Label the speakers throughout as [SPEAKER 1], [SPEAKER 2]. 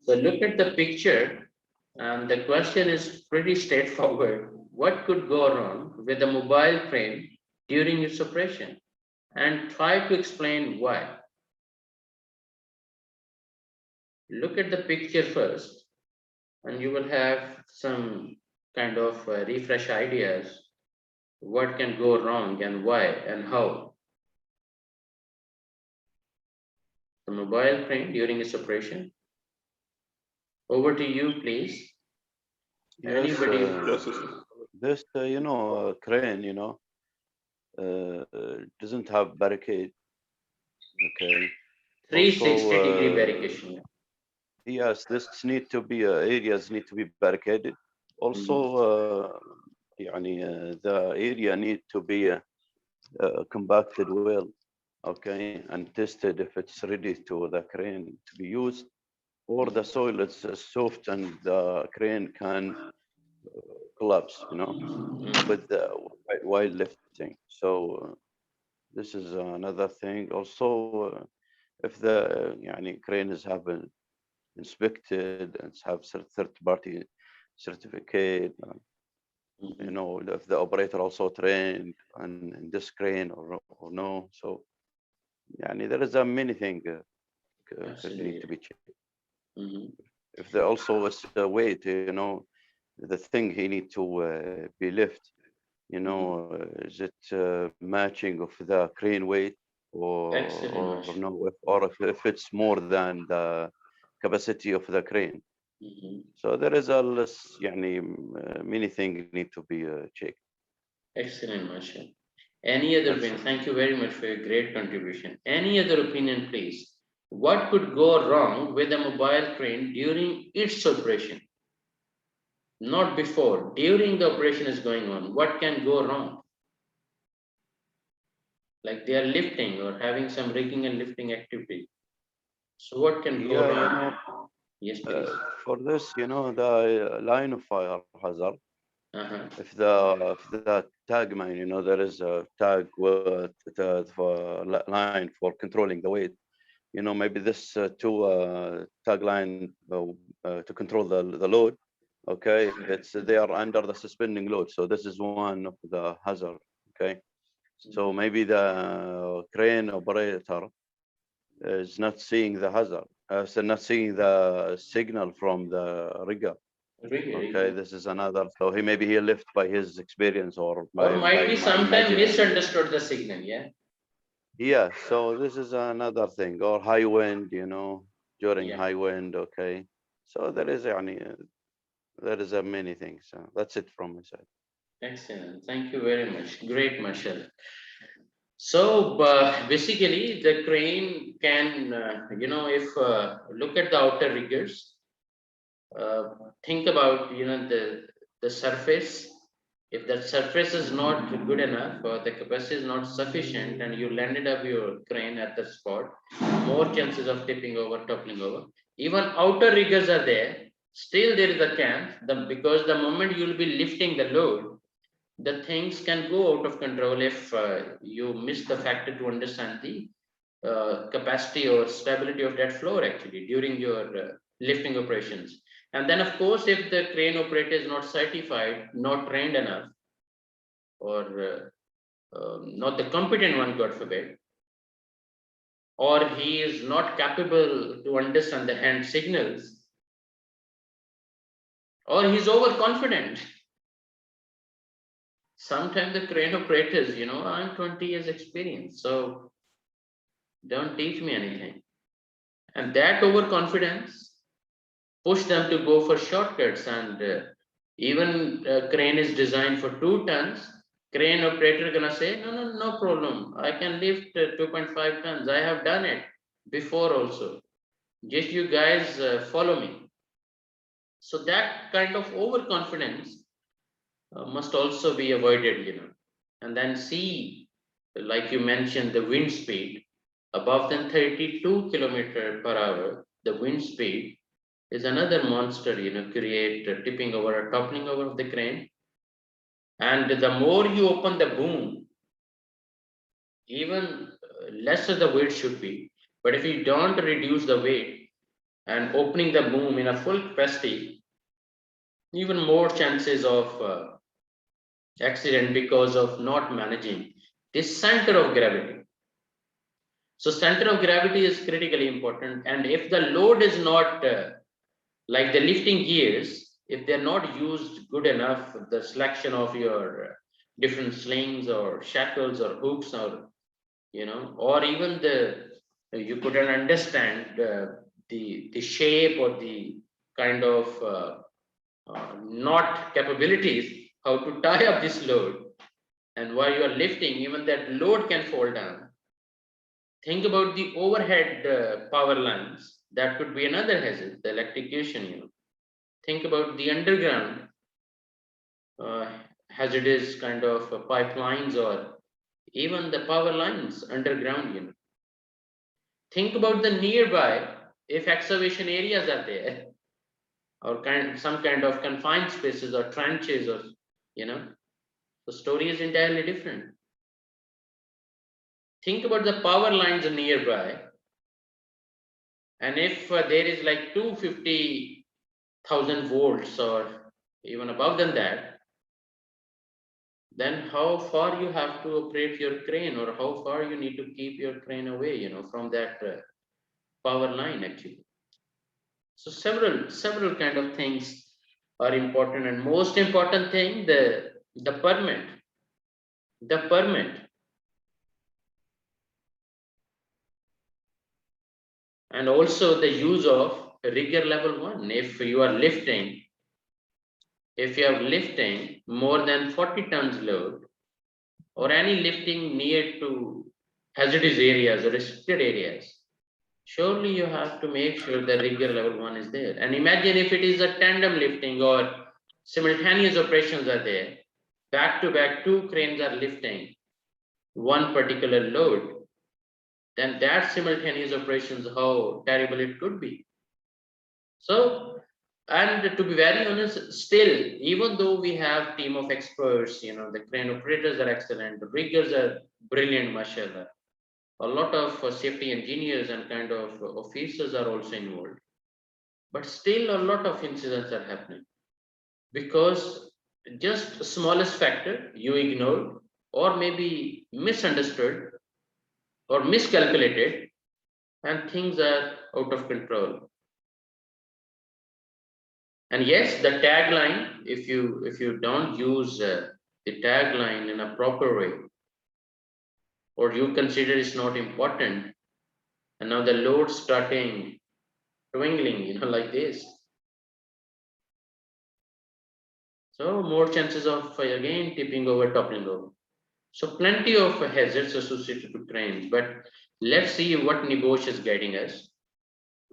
[SPEAKER 1] So look at the picture, and the question is pretty straightforward. What could go wrong with a mobile crane during its operation? And try to explain why. Look at the picture first, and you will have some kind of refresh ideas. What can go wrong and why and how? The mobile crane during its operation. Over to you, please.
[SPEAKER 2] Yes,
[SPEAKER 1] Anybody?
[SPEAKER 2] this crane, doesn't have barricade. Okay.
[SPEAKER 1] 360-degree barricade.
[SPEAKER 2] Yes, this need to be areas need to be barricaded. Also, the area need to be compacted well, okay, and tested if it's ready to the crane to be used, or the soil is soft and the crane can collapse, with the while lifting. So this is another thing. Also, if the crane is having inspected and have third party certificate, if the operator also trained in this crane or no. So there is a many things need to be checked. If there also is a way to, the thing he need to be lift, is it matching of the crane weight or no, if it's more than the capacity of the crane. So there is a less, many things need to be checked.
[SPEAKER 1] Excellent, Marshall. Any other opinion? Thank you very much for your great contribution. Any other opinion, please? What could go wrong with a mobile crane during its operation? Not before, during the operation is going on. What can go wrong? Like they are lifting or having some rigging and lifting activity. So what can go wrong? Yes, please.
[SPEAKER 2] For this, the line of fire hazard. If the tag mine, there is a tag with the line for controlling the weight. Maybe this two tag line to control the load. Okay, they are under the suspending load. So this is one of the hazard. Okay, so maybe the crane operator is not seeing the hazard, so not seeing the signal from the rigger. Okay, this is another. So maybe he left by his experience or
[SPEAKER 1] might be sometimes misunderstood the signal.
[SPEAKER 2] Yeah. So this is another thing, or high wind. During high wind. Okay. So there is many things. That's it from my side.
[SPEAKER 1] Excellent. Thank you very much. Great, Marshall. So basically, the crane can, if look at the outer riggers, think about the surface. If that surface is not good enough or the capacity is not sufficient, and you landed up your crane at the spot, more chances of tipping over, toppling over. Even outer riggers are there. Still, there is a chance because the moment you will be lifting the load, the things can go out of control if you miss the factor to understand the capacity or stability of that floor actually during your lifting operations. And then of course, if the crane operator is not certified, not trained enough, or not the competent one, God forbid, or he is not capable to understand the hand signals, or he's overconfident. Sometimes the crane operators, I'm 20 years experience, so don't teach me anything. And that overconfidence push them to go for shortcuts. And even crane is designed for 2 tons. Crane operator gonna say, no problem. I can lift 2.5 tons. I have done it before also. Just you guys follow me. So that kind of overconfidence must also be avoided, And then see, like you mentioned, the wind speed above than 32 kilometer per hour, the wind speed is another monster, create tipping over or toppling over of the crane. And the more you open the boom, even lesser the weight should be. But if you don't reduce the weight, and opening the boom in a full capacity, even more chances of accident because of not managing this center of gravity. So center of gravity is critically important, and if the load is not like the lifting gears, if they're not used good enough, the selection of your different slings or shackles or hooks, or or even the you couldn't understand the shape or the kind of knot capabilities, how to tie up this load, and while you are lifting, even that load can fall down. Think about the overhead power lines. That could be another hazard, the electrocution. Think about the underground uh, hazardous kind of pipelines, or even the power lines underground. Think about the nearby, if excavation areas are there, or some kind of confined spaces or trenches, or you know, the story is entirely different. Think about the power lines nearby, and if there is like 250,000 volts or even above than that, then how far you have to operate your crane, or how far you need to keep your crane away, from that power line actually. So several kind of things are important, and most important thing, the permit, the permit, and also the use of rigger level 1. If you are lifting, if you are lifting more than 40 tons load, or any lifting near to hazardous areas or restricted areas, surely you have to make sure the rigger level 1 is there. And imagine if it is a tandem lifting or simultaneous operations are there, back to back, two cranes are lifting one particular load, then that simultaneous operations, how terrible it could be. So, and to be very honest, still, even though we have team of experts, the crane operators are excellent, the riggers are brilliant, mashallah. A lot of safety engineers and kind of officers are also involved. But still a lot of incidents are happening because just smallest factor you ignored, or maybe misunderstood or miscalculated, and things are out of control. And yes, the tagline, if you don't use the tagline in a proper way, or you consider it's not important, and now the load starting dwindling, like this, so more chances of again tipping over, toppling over. So plenty of hazards associated to cranes, but let's see what Nibosh is guiding us.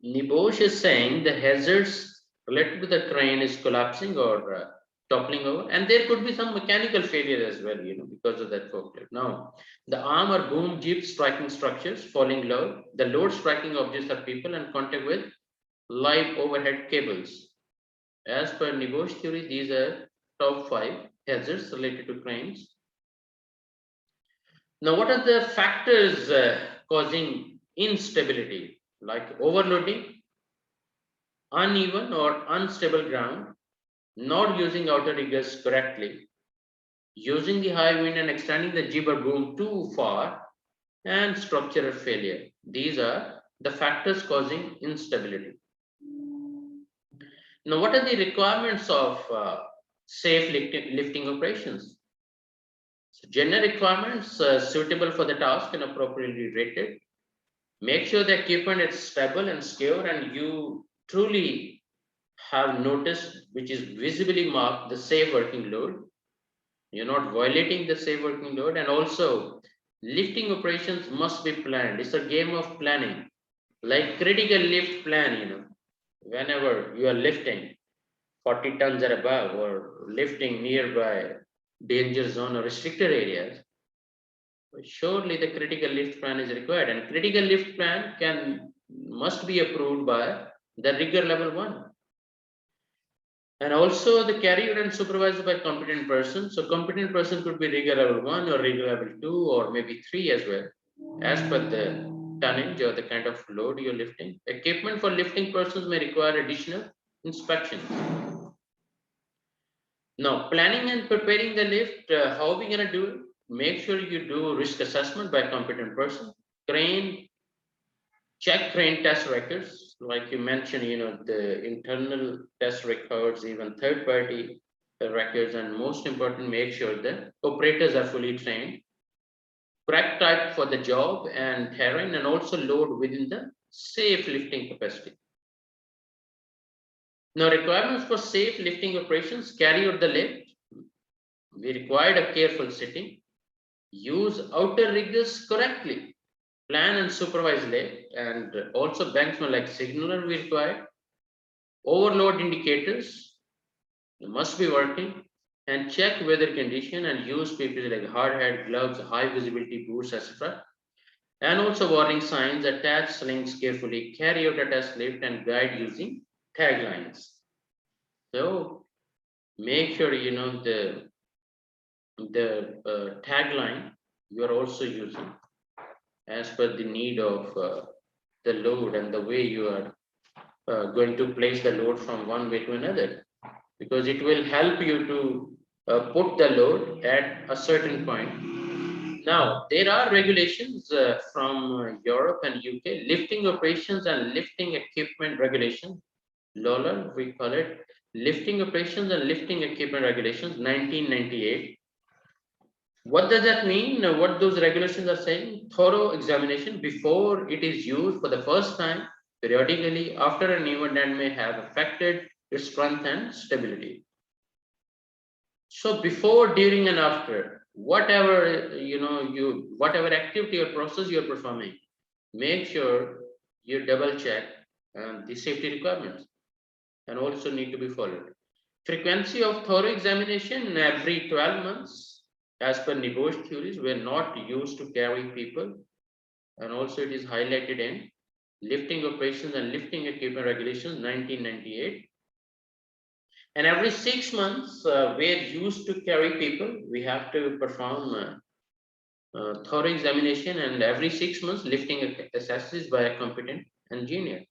[SPEAKER 1] Nibosh is saying the hazards related to the crane is collapsing or toppling over, and there could be some mechanical failure as well, because of that forklift. Now, the arm or boom jeep striking structures, falling load, the load striking objects are people, and contact with live overhead cables. As per Nibosh theory, these are top 5 hazards related to cranes. Now, what are the factors causing instability, like overloading, uneven or unstable ground, not using outer riggers correctly, using the high wind and extending the jib or boom too far, and structural failure? These are the factors causing instability. Now, what are the requirements of safe lifting operations? So, general requirements suitable for the task and appropriately rated. Make sure the equipment is stable and secure, and you truly have noticed, which is visibly marked, the safe working load. You're not violating the safe working load, and also lifting operations must be planned. It's a game of planning, like critical lift plan. Whenever you are lifting 40 tons or above, or lifting nearby danger zone or restricted areas, surely the critical lift plan is required, and critical lift plan must be approved by the rigger level 1, and also the carried and supervised by competent person. So competent person could be rigger level 1 or rigger level 2 or maybe 3 as well, as per the tonnage or the kind of load you're lifting. Equipment for lifting persons may require additional inspection. Now, planning and preparing the lift, how are we going to do it? Make sure you do risk assessment by a competent person. Check crane test records, like you mentioned, the internal test records, even third-party records, and most important, make sure that operators are fully trained, correct type for the job and terrain, and also load within the safe lifting capacity. Now, requirements for safe lifting operations: carry out the lift. We required a careful sitting, use outer riggers correctly, plan and supervise lift, and also benchmark like signaler we require. Overload indicators must be working, and check weather condition and use PPE like hard hat, gloves, high visibility boots, etc. And also warning signs, attach slings carefully, carry out a test lift, and guide using taglines. So make sure you know the tagline you are also using as per the need of the load and the way you are going to place the load from one way to another, because it will help you to put the load at a certain point. Now, there are regulations from Europe and UK, lifting operations and lifting equipment regulation, LOLA, we call it, lifting operations and lifting equipment regulations, 1998. What does that mean? What those regulations are saying? Thorough examination before it is used for the first time, periodically after an event that may have affected its strength and stability. So before, during, and after, whatever whatever activity or process you're performing, make sure you double check the safety requirements and also need to be followed. Frequency of thorough examination every 12 months, as per Nebo's theories, were not used to carry people, and also it is highlighted in lifting operations and lifting equipment regulations 1998. And every 6 months, we're used to carry people. We have to perform thorough examination, and every 6 months, lifting accessories by a competent engineer.